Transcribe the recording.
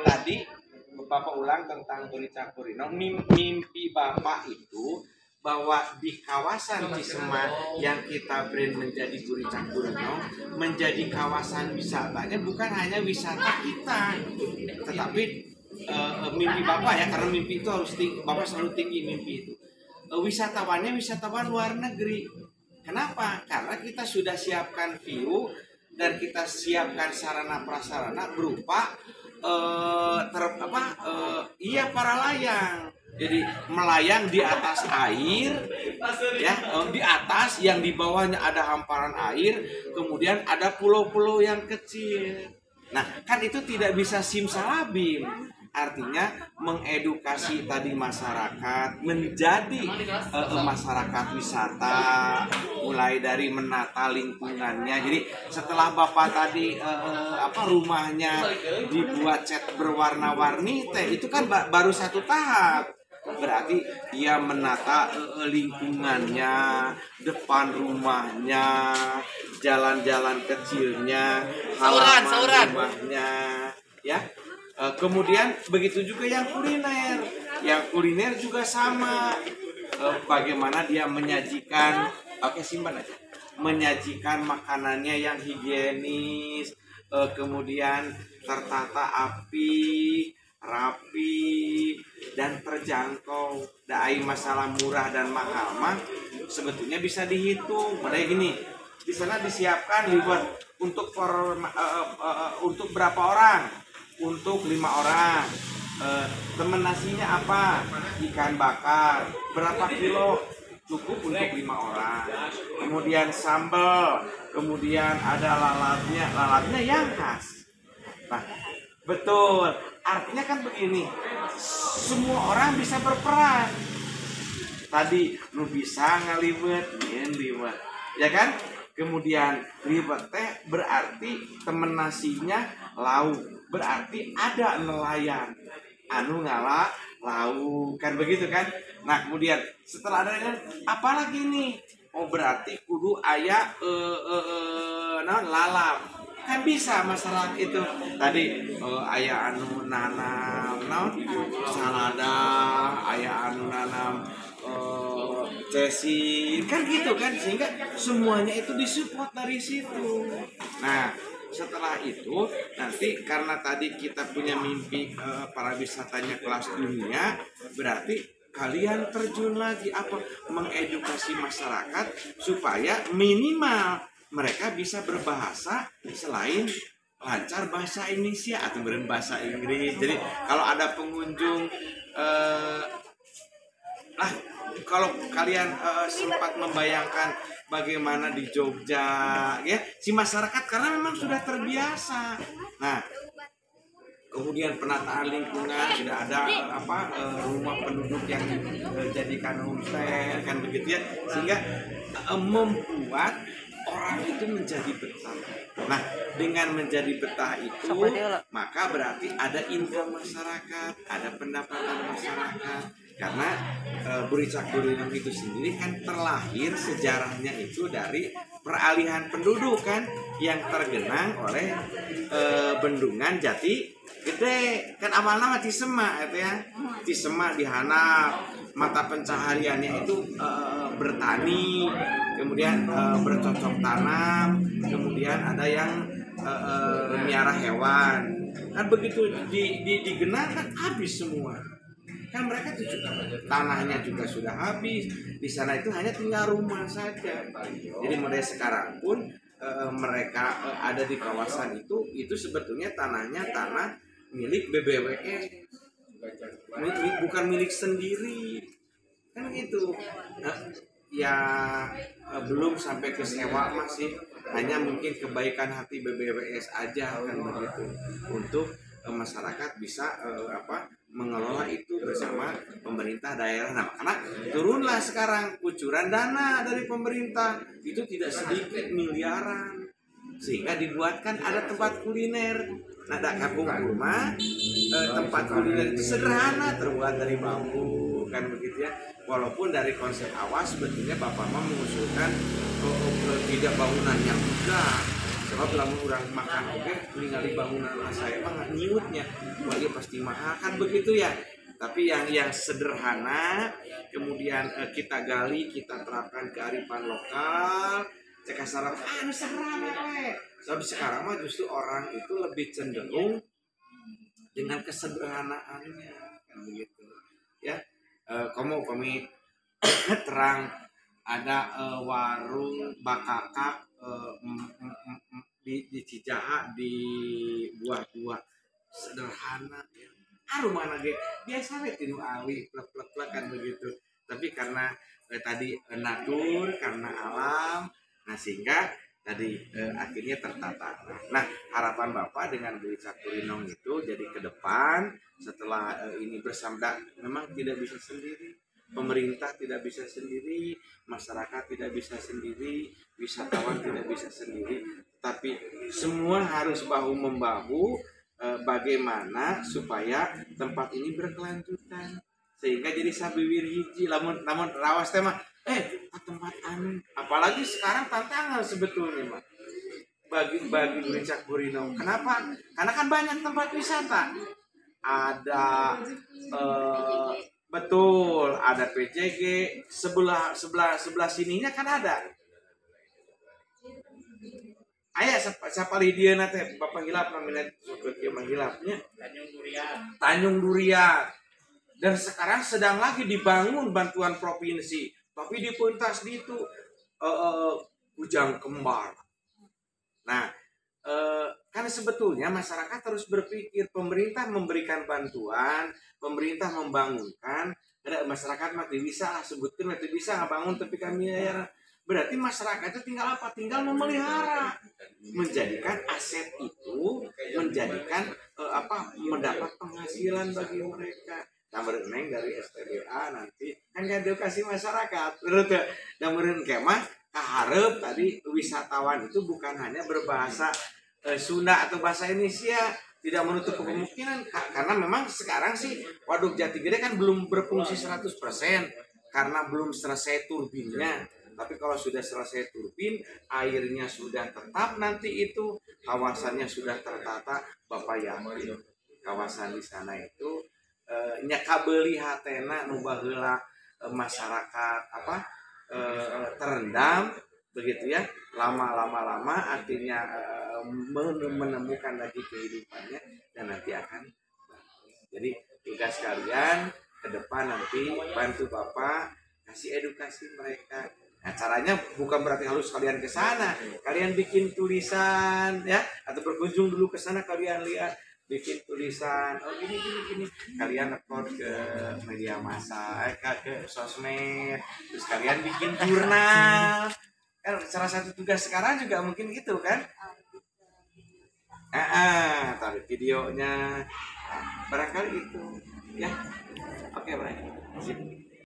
tadi Bapak ulang tentang Buri Cakurino. Mimpi Bapak itu bahwa di kawasan Cisema yang kita brand menjadi Buri Cakurino menjadi kawasan wisatanya bukan hanya wisata kita, tetapi mimpi Bapak ya, karena mimpi itu harus tinggi, Bapak selalu tinggi mimpi itu. Wisatawannya wisatawan luar negeri. Kenapa? Karena kita sudah siapkan view dan kita siapkan sarana prasarana berupa para layang. Jadi melayang di atas air, ya, di atas yang di bawahnya ada hamparan air, kemudian ada pulau-pulau yang kecil. Nah, kan itu tidak bisa simsalabim. Artinya mengedukasi tadi masyarakat menjadi masyarakat wisata, mulai dari menata lingkungannya. Jadi setelah Bapak tadi rumahnya dibuat cat berwarna-warni, itu kan baru satu tahap. Berarti dia menata lingkungannya, depan rumahnya, jalan-jalan kecilnya, halaman rumahnya, ya. Kemudian begitu juga yang kuliner. Yang kuliner juga sama. Bagaimana dia menyajikan, simpan aja. Menyajikan makanannya yang higienis, kemudian tertata api, rapi, dan terjangkau. Dai masalah murah dan mahal mah sebetulnya bisa dihitung. Padahal gini, di sana disiapkan liburan untuk untuk berapa orang? Untuk 5 orang. Temen nasinya apa? Ikan bakar. Berapa kilo? Cukup untuk 5 orang. Kemudian sambal. Kemudian ada lalatnya yang khas. Nah, betul. Artinya kan begini, semua orang bisa berperan. Tadi lu bisa ngelibet, liwet, ya kan? Kemudian liwet teh berarti temen nasinya lauk. Berarti ada nelayan anu ngala lauk, kan begitu kan. Nah, kemudian setelah ada apalagi nih, berarti kudu aya lalap, kan bisa masalah itu tadi. Aya anu nanam salada, aya anu nanam cesin, kan gitu kan, sehingga semuanya itu disupport dari situ. Nah, setelah itu nanti karena tadi kita punya mimpi para wisatanya kelas dunia, berarti kalian terjun lagi mengedukasi masyarakat supaya minimal mereka bisa berbahasa selain lancar bahasa Indonesia atau berbahasa Inggris. Jadi kalau ada pengunjung kalau kalian sempat membayangkan bagaimana di Jogja, ya, si masyarakat karena memang sudah terbiasa. Nah, kemudian penataan lingkungan, sudah ada rumah penduduk yang dijadikan homestay, kan begitu ya, sehingga membuat orang itu menjadi betah. Nah, dengan menjadi betah itu, maka berarti ada income masyarakat, ada pendapatan masyarakat. Karena Buri Cakurino itu sendiri kan terlahir sejarahnya itu dari peralihan penduduk kan, yang tergenang oleh bendungan Jati Gede. Kan awalnya Cisema itu ya. Cisema dihanap, mata pencahariannya itu bertani, kemudian bercocok tanam, kemudian ada yang miara hewan. Kan begitu digenang kan habis semua. Kan mereka itu juga tanahnya juga sudah habis. Di sana itu hanya tinggal rumah saja. Jadi mulai sekarang pun mereka ada di kawasan itu sebetulnya tanahnya tanah milik BBWS, bukan milik sendiri. Kan gitu. Belum sampai ke sewa, masih hanya mungkin kebaikan hati BBWS aja, kan begitu, untuk masyarakat bisa mengelola itu bersama pemerintah daerah. Nah, karena turunlah sekarang kucuran dana dari pemerintah itu tidak sedikit, miliaran, sehingga dibuatkan ada tempat kuliner. Nah, ada kampung rumah, tempat kuliner itu sederhana, terbuat dari bambu, kan begitu ya. Walaupun dari konsep awal sebetulnya Bapak mengusulkan tidak bangunan yang megah, sebab lamun orang makan oke ningali bangunan saya mah nyiutnya wah iya pasti mahal kan begitu ya. Tapi yang sederhana kemudian kita gali, kita terapkan kearifan lokal, cek kasaran anu sarame we. Sebab sekarang mah justru orang itu lebih cenderung dengan kesederhanaannya kan begitu ya. Kami terang ada warung bakakak di Cijaha di buah-buah sederhana ya. Rumah ge biasa we tinu awi plek-plek kan begitu. Tapi karena tadi natur, karena alam, nah sehingga tadi akhirnya tertata. Nah, harapan Bapak dengan Beli Cakurinong itu jadi ke depan setelah ini bersama memang tidak bisa sendiri. Pemerintah tidak bisa sendiri, masyarakat tidak bisa sendiri, wisatawan tidak bisa sendiri, tapi semua harus bahu-membahu bagaimana supaya tempat ini berkelanjutan sehingga jadi sabiwir hiji namun rawas teh mah tempat anu apalagi sekarang tantangan sebetulnya mah bagi Beli Cakurinong. Kenapa? Karena kan banyak tempat wisata. Ada betul ada PJG sebelah sininya kan ada. Ayah siapa dia nate Bapak Hilap namanya seperti Hilapnya Tanjung Durian dan sekarang sedang lagi dibangun bantuan provinsi tapi di pentas di itu Kujang Kembar. Nah karena sebetulnya masyarakat harus berpikir pemerintah memberikan bantuan, pemerintah membangunkan, ada masyarakat mati bisa lah sebutkan mati bisa ngebangun tapi kami ya. Berarti masyarakat itu tinggal apa? Tinggal memelihara, menjadikan aset itu, menjadikan mendapat penghasilan bagi mereka. Namun dari STBA nanti kan edukasi masyarakat, namun kemah kaharep tadi wisatawan itu bukan hanya berbahasa Sunda atau bahasa Indonesia, tidak menutup kemungkinan karena memang sekarang sih Waduk Jati Gede kan belum berfungsi 100% karena belum selesai turbinnya. Tapi kalau sudah selesai turbin, airnya sudah tetap nanti itu, kawasannya sudah tertata, Bapak yakin kawasan di sana itu nyakabeli hatena nu baheula masyarakat terendam begitu ya. Lama artinya menemukan lagi kehidupannya dan nanti akan. Jadi tugas kalian ke depan nanti bantu Bapak kasih edukasi mereka. Nah, caranya bukan berarti harus kalian ke sana. Kalian bikin tulisan ya atau berkunjung dulu ke sana kalian lihat bikin tulisan gini. Kalian upload ke media massa, ke sosmed. Terus kalian bikin jurnal. Kan salah satu tugas sekarang juga mungkin gitu kan. Taruh videonya. Barangkali itu ya. Oke, baik. Sip.